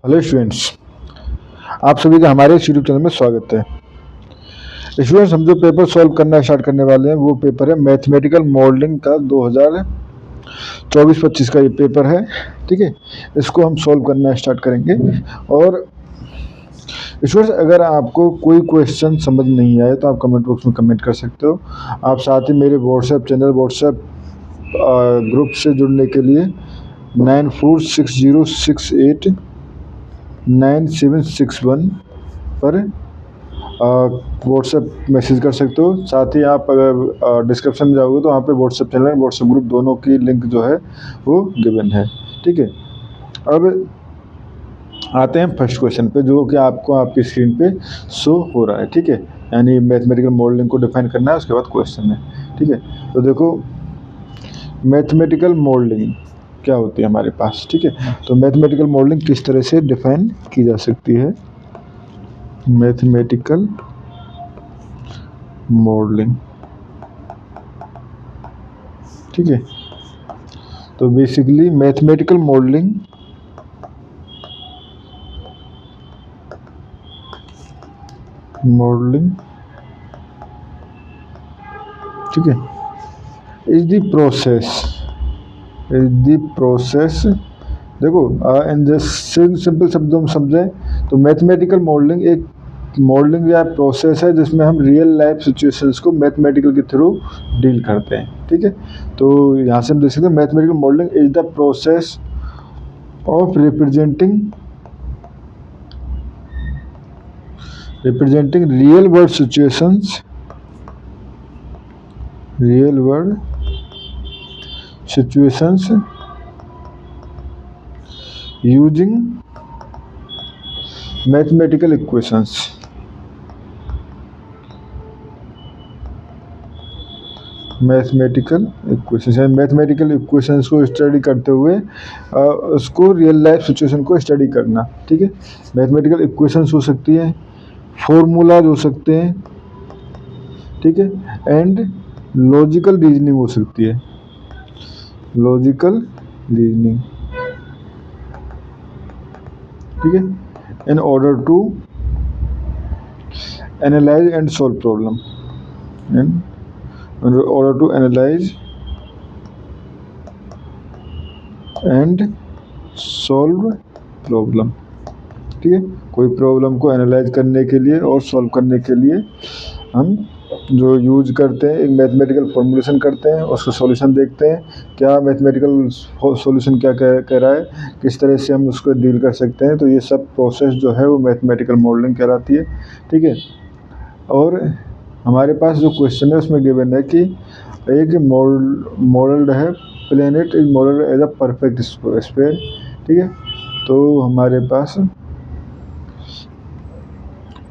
Hello students, आप सभी का हमारे इस यूट्यूब चैनल में स्वागत है। स्टूडेंट्स, हम जो पेपर सॉल्व करना स्टार्ट करने वाले हैं वो पेपर है मैथमेटिकल मॉडलिंग का 2024-25 का ये पेपर है। ठीक है, इसको हम सॉल्व करना स्टार्ट करेंगे। और स्टूडेंट्स, अगर आपको कोई क्वेश्चन समझ नहीं आए तो आप कमेंट बॉक्स में कमेंट कर सकते हो। आप साथ ही मेरे व्हाट्सएप ग्रुप से जुड़ने के लिए 9460689761 पर व्हाट्सएप मैसेज कर सकते हो। साथ ही आप अगर डिस्क्रिप्शन में जाओगे तो वहाँ पे व्हाट्सएप चैनल व्हाट्सएप ग्रुप दोनों की लिंक जो है वो गिवन है। ठीक है, अब आते हैं फर्स्ट क्वेश्चन पे जो कि आपको आपकी स्क्रीन पे शो हो रहा है। ठीक है, यानी मैथमेटिकल मॉडलिंग को डिफाइन करना है, उसके बाद क्वेश्चन है। ठीक है, तो देखो मैथमेटिकल मॉडलिंग क्या होती है हमारे पास। ठीक है, तो मैथमेटिकल मॉडलिंग किस तरह से डिफाइन की जा सकती है। मैथमेटिकल मॉडलिंग, ठीक है, तो बेसिकली मैथमेटिकल मॉडलिंग ठीक है इज द प्रोसेस देखो इन जस्ट सिंपल शब्दों में समझें तो मैथमेटिकल मॉडलिंग एक मॉडलिंग या प्रोसेस है जिसमें हम रियल लाइफ सिचुएशंस को मैथमेटिकल के थ्रू डील करते हैं। ठीक है, तो यहाँ से हम देख सकते हैं mathematical modelling is the process of representing real world situations using mathematical equations। Mathematical equations को स्टडी करते हुए उसको रियल लाइफ सिचुएशन को स्टडी करना। ठीक है, मैथमेटिकल इक्वेशंस हो सकती है, फॉर्मूलाज हो सकते हैं, ठीक है, एंड लॉजिकल रीजनिंग हो सकती है। ठीक है, in order to analyze and solve problem ठीक है, कोई प्रॉब्लम को एनालाइज करने के लिए और सॉल्व करने के लिए हम जो यूज करते हैं एक मैथमेटिकल फॉर्मूलेशन करते हैं, उसका सॉल्यूशन देखते हैं, क्या मैथमेटिकल सॉल्यूशन क्या कह रहा है, किस तरह से हम उसको डील कर सकते हैं। तो ये सब प्रोसेस जो है वो मैथमेटिकल मॉडलिंग कहलाती है। ठीक है, और हमारे पास जो क्वेश्चन है उसमें गिवन है कि एक मॉडल्ड है planet is modelled as a perfect sphere. ठीक है, तो हमारे पास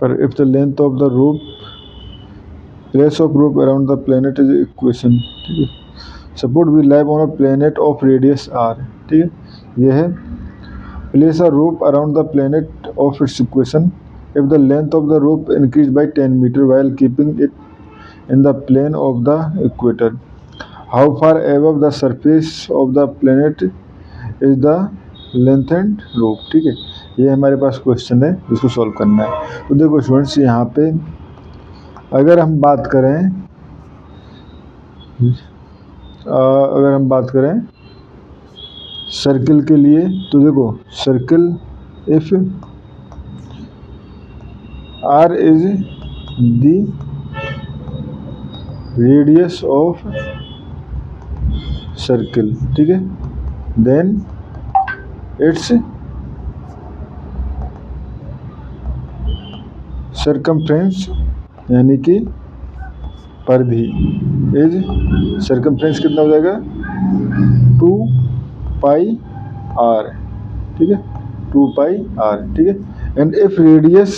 पर if the length of the rope place of rope around the planet is equation. ठीक है, suppose we live on a planet of radius R. ठीक है, यह है place a rope around the planet of its equation if the length of the rope increased by 10 meter while keeping it in the plane of the equator, how far above the surface of the planet is the lengthened rope। ठीक है, ये हमारे पास question है, इसको solve करना है। तो देखो स्टूडेंट्स, यहाँ पे अगर हम बात करें सर्किल के लिए, तो देखो circle if R is the radius of circle। ठीक है, then its circumference यानी कि परिधि इज सर्कमफ्रेंस कितना हो जाएगा 2 पाई r। ठीक है, 2 पाई r। ठीक है, and if radius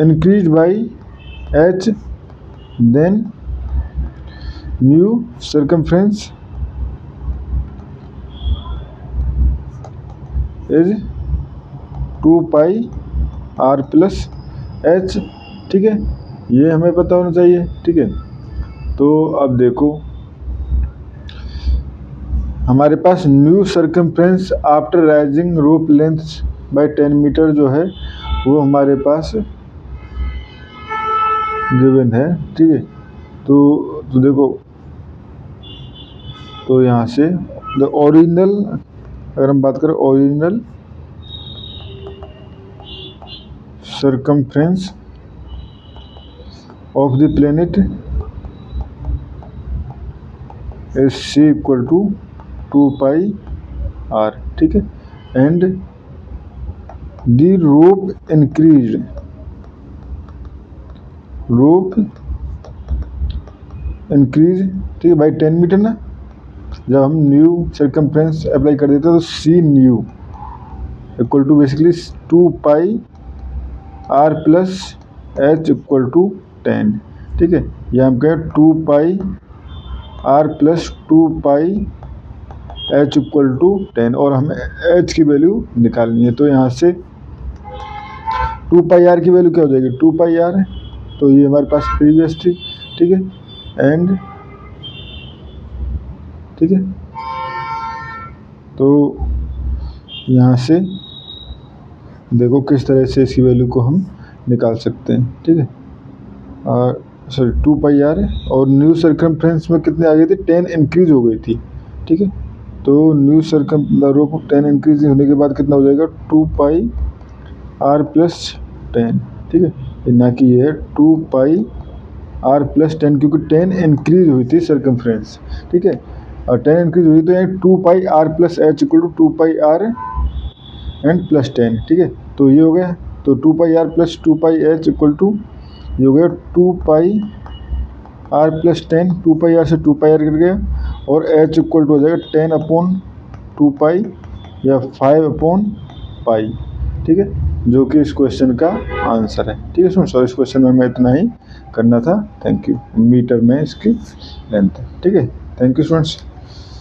increased by h then new circumference is 2 pi r plus h। ठीक है, ये हमें पता होना चाहिए। ठीक है, तो अब देखो हमारे पास new circumference after rising rope length by 10 metre जो है वो हमारे पास गिवन है, ठीक है। तो देखो, तो यहाँ से द ओरिजिनल, अगर हम बात करें original circumference of the planet is C equal to 2 pi R, ठीक है। And the rope increase, rope increase, ठीक है, बाई 10 मीटर ना। जब हम न्यू सर्कमफ्रेंस अप्लाई कर देते हैं तो C new equal to basically 2 pi r plus h equal to 10, ठीक है। या हम कहें 2 pi r plus 2 pi h equal to 10, और हमें एच की वैल्यू निकालनी है। तो यहाँ से 2 पाई आर की वैल्यू क्या हो जाएगी, 2 पाई आर है, तो ये हमारे पास प्रीवियस थी, ठीक है। एंड ठीक है, तो यहाँ से देखो किस तरह से इसकी वैल्यू को हम निकाल सकते हैं, ठीक है। सॉरी 2 पाई आर है, और न्यू सर्कमफ्रेंस में कितने आ गए थे, 10 इंक्रीज हो गई थी, ठीक है। तो new circum rope of 10 increase होने के बाद कितना हो जाएगा, 2 पाई आर प्लस 10, ठीक है। ना कि ये 2 पाई आर प्लस 10, क्योंकि 10 इंक्रीज हुई थी सर्कमफ्रेंस, ठीक है। और 10 इंक्रीज हुई तो यहाँ 2 pi r plus h equal to 2 pi r and plus 10, ठीक है। तो ये हो गया, तो 2 pi r plus 2 pi h equal to ये हो गया 2 pi r plus 10, 2 pi r से 2 पाई आर कर गया, और एच इक्वल टू हो जाएगा 10 अपॉन 2 पाई या 5 अपॉन पाई, ठीक है, जो कि इस क्वेश्चन का आंसर है, ठीक है। सो इस क्वेश्चन में हमें इतना ही करना था। Thank you. मीटर में इसकी लेंथ है, ठीक है। Thank you students.